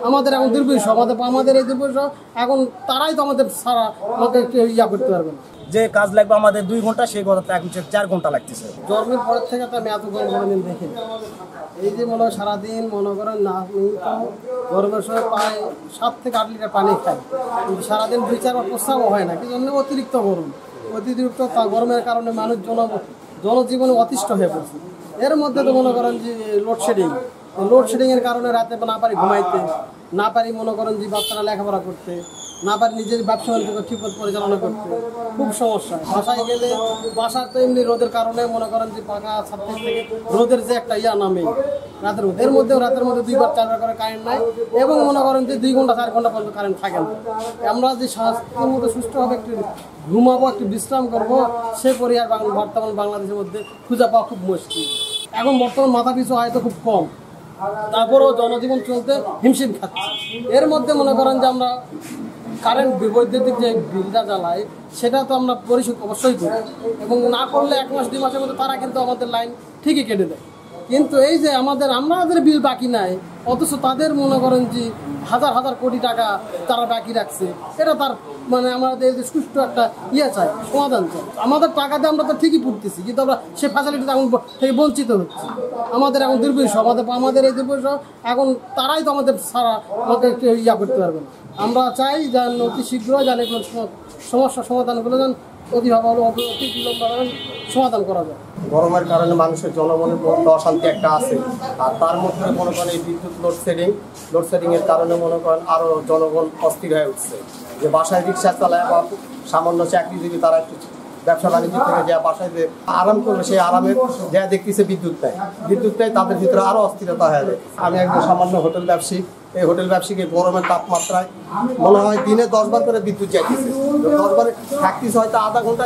আমাদের এখন দুর্বিষ, আমাদের এই দুর্বিষ এখন তারাই তো আমাদের সারা আমাদের ইয়া করতে পারবে না। যে কাজ লাগবে আমাদের 2 ঘন্টা, সেই কথা এখন 4 ঘন্টা লাগতেছে। জন্মের পরের থেকে তো আমি এত কোনোদিন দেখি এই যে মনে হয় সারাদিন মনে করেন না গরমের সময় প্রায় 7 থেকে 8 লিটার পানি খাই, কিন্তু সারাদিন 2-4 বার প্রস্রাবও হয় না। কি জন্য? অতিরিক্ত গরম, অতিরিক্ত গরমের কারণে মানুষ জনজীবনে অতিষ্ঠ হয়ে পড়ছে। এর মধ্যে তো মনে করেন যে লোডশেডিংয়ের কারণে রাতে না পারি ঘুমাইতে, না পারি মনে করেন যে বাচ্চারা লেখাপড়া করতে, না পারি নিজের ব্যবসা বাণিজ্য ঠিকমত পরিচালনা করতে, খুব সমস্যা। বাসায় গেলে বাসার তো এমনি রোদের কারণে মনে করেন যে পাকা ছাদ থেকে রোদের যে একটা নামে রাতের মধ্যে, রাতের মধ্যে 2-4 বার করে কারেন্ট নাই, এবং মনে করেন যে 2 ঘন্টা 4 ঘন্টা পর্যন্ত কারেন্ট থাকে না। আমরা যে স্বাস্থ্যের মধ্যে সুস্থভাবে একটু ঘুমাবো, একটু বিশ্রাম করবো, সে পরিহার বর্তমান বাংলাদেশের মধ্যে খুঁজে পাওয়া খুব মুশকিল। এখন বর্তমান মাথা পিছু হয়তো খুব কম, তারপরেও জনজীবন চলতে হিমশিম খাচ্ছে। এর মধ্যে মনে করেন যে আমরা কারেন্ট বৈদ্যুতিক যে বিলটা জ্বালাই, সেটা তো আমরা পরিশোধ অবশ্যই করি, এবং না করলে 1 মাস 2 মাসের মধ্যে তারা কিন্তু আমাদের লাইন ঠিকই কেটে দেয়। কিন্তু এই যে আমাদের বিল বাকি নাই, অথচ তাদের মনে করেন যে হাজার হাজার কোটি টাকা তারা বাকি রাখছে, এটা তার মানে আমাদের সুষ্ঠু একটা চাই, সমাধান চাই। আমাদের টাকাতে আমরা তো ঠিকই পড়তেছি, কিন্তু আমরা সে ফ্যাসিলিটি এখন থেকে বঞ্চিত হচ্ছি। আমাদের এখন দুর্বিষ, আমাদের এই দুর্বিষ এখন তারাই তো আমাদের সারা আমাদের করতে পারবে না। আমরা চাই যেন অতি শীঘ্র যেন কোনো সমস্যার সমাধানগুলো যেন অতি বিলম্বে সমাধান করা যায়। গরমের কারণে মানুষের জনমনের মধ্যে অশান্তি একটা আছে, আর তার মধ্যে মনে করেন এই বিদ্যুৎ লোডশেডিংয়ের কারণে মনে করেন আরও জনগণ অস্থির হয়ে উঠছে। যে বাসায় রিক্সা চালায় বা সামান্য চাকরিজীবী, তারা একটু ব্যবসা বাণিজ্য থেকে যা বাসায় যে আরাম করবে, সেই আরামের যা দেখতেছে বিদ্যুৎ নেই, তাদের ভিতরে আরও অস্থিরতা হয়ে যায়। আমি একজন সামান্য হোটেল ব্যবসায়ী, এই হোটেল ব্যবসায়ীকে গরমের তাপমাত্রায় মনে হয় দিনে 10 বার করে বিদ্যুৎ যাইতেছে। 10 বারে থাকতেছে হয়তো আধা ঘন্টা,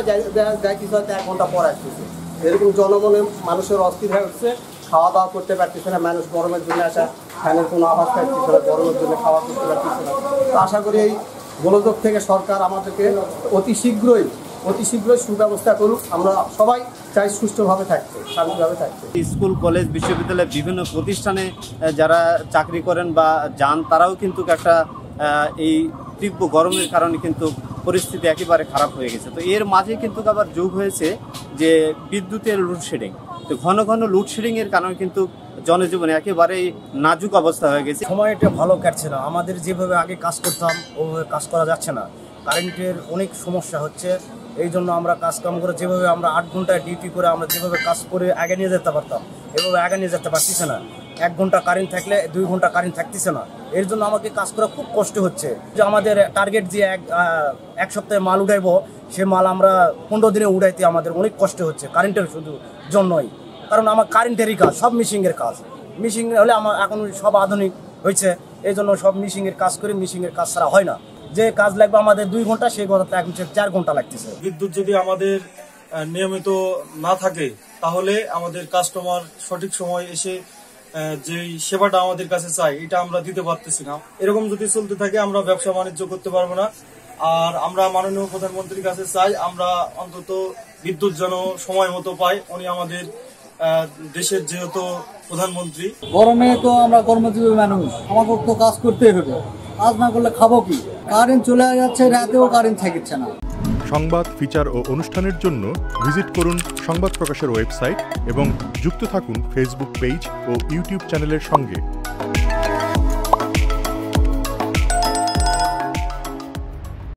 যাইতেছে হয়তো 1 ঘন্টা পর আসতেছে। এরকম জনমনে মানুষের অস্থির হয়ে উঠছে, খাওয়া দাওয়া করতে পারতেছে না। মানুষ গরমের জন্য আসা, ফ্যানের কোনো আওয়াজ পাইতেছে না, গরমের জন্য খাওয়া করতে পারতেছে না। তো আশা করি এই গোলযোগ থেকে সরকার আমাদেরকে অতি শীঘ্রই সুব্যবস্থা করুক। আমরা সবাই চাই সুষ্ঠুভাবে থাকতে, শান্তিভাবে থাকতে। স্কুল, কলেজ, বিশ্ববিদ্যালয়, বিভিন্ন প্রতিষ্ঠানে যারা চাকরি করেন বা যান, তারাও কিন্তু একটা এই তীব্র গরমের কারণে কিন্তু পরিস্থিতি একেবারে খারাপ হয়ে গেছে। তো এর মাঝে কিন্তু আবার যোগ হয়েছে যে বিদ্যুতের লোডশেডিং। তো ঘন ঘন লোডশেডিংয়ের কারণে কিন্তু জনজীবনে একেবারেই নাজুক অবস্থা হয়ে গেছে। সময়টা ভালো কাটছে না, আমাদের যেভাবে আগে কাজ করতাম ওভাবে কাজ করা যাচ্ছে না। কারেন্টের অনেক সমস্যা হচ্ছে, এই জন্য আমরা কাজকাম করে যেভাবে আমরা 8 ঘন্টায় ডিউটি করে আমরা যেভাবে কাজ করে আগে নিয়ে যেতে পারতাম, এভাবে আগে নিয়ে যেতে পারতেছে না। 1 ঘন্টা কারেন্ট থাকলে 2 ঘন্টা কারেন্ট থাকতেছে না, এর জন্য আমাকে কাজ করা খুব কষ্ট হচ্ছে। যে আমাদের টার্গেট যে এক সপ্তাহে মাল উঠাইবো, সে মাল আমরা 15 দিনে উঠাইতে আমাদের অনেক কষ্ট হচ্ছে কারেন্টের শুধু জন্যই। কারণ আমার কারেন্টেরই কাজ, সব মিশিংয়ের কাজ। মিশিং হলে আমার এখন সব আধুনিক হয়েছে, এই জন্য সব মিশিংয়ের কাজ করে, মিশিংয়ের কাজ ছাড়া হয় না। যে কাজ লাগবে আমাদের 2 ঘন্টা, সেই কথা এখন 4 ঘন্টা লাগতেছে। বিদ্যুৎ যদি আমাদের নিয়মিত না থাকে, তাহলে আমাদের কাস্টমার সঠিক সময় এসে যেই সেবাটা আমাদের কাছে চাই, এটা আমরা দিতে পারতেছি না। এরকম যদি চলতে থাকে আমরা ব্যবসা বাণিজ্য করতে পারবো না। আর আমরা মাননীয় প্রধানমন্ত্রীর কাছে চাই, আমরা অন্তত বিদ্যুৎ যেন সময় মতো পাই। উনি আমাদের দেশের যেহেতু প্রধানমন্ত্রী। গরমে তো আমরা কর্মজীবী মানুষ, আমাকে তো কাজ করতেই হবে, কাজ না করলে খাবো কি? কারেন্ট চলে যাচ্ছে, রাতেও কারেন্ট থাকছে না। সংবাদ, ফিচার ও অনুষ্ঠানের জন্য ভিজিট করুন সংবাদ প্রকাশের ওয়েবসাইট এবং যুক্ত থাকুন ফেসবুক পেজ ও ইউটিউব চ্যানেলের সঙ্গে।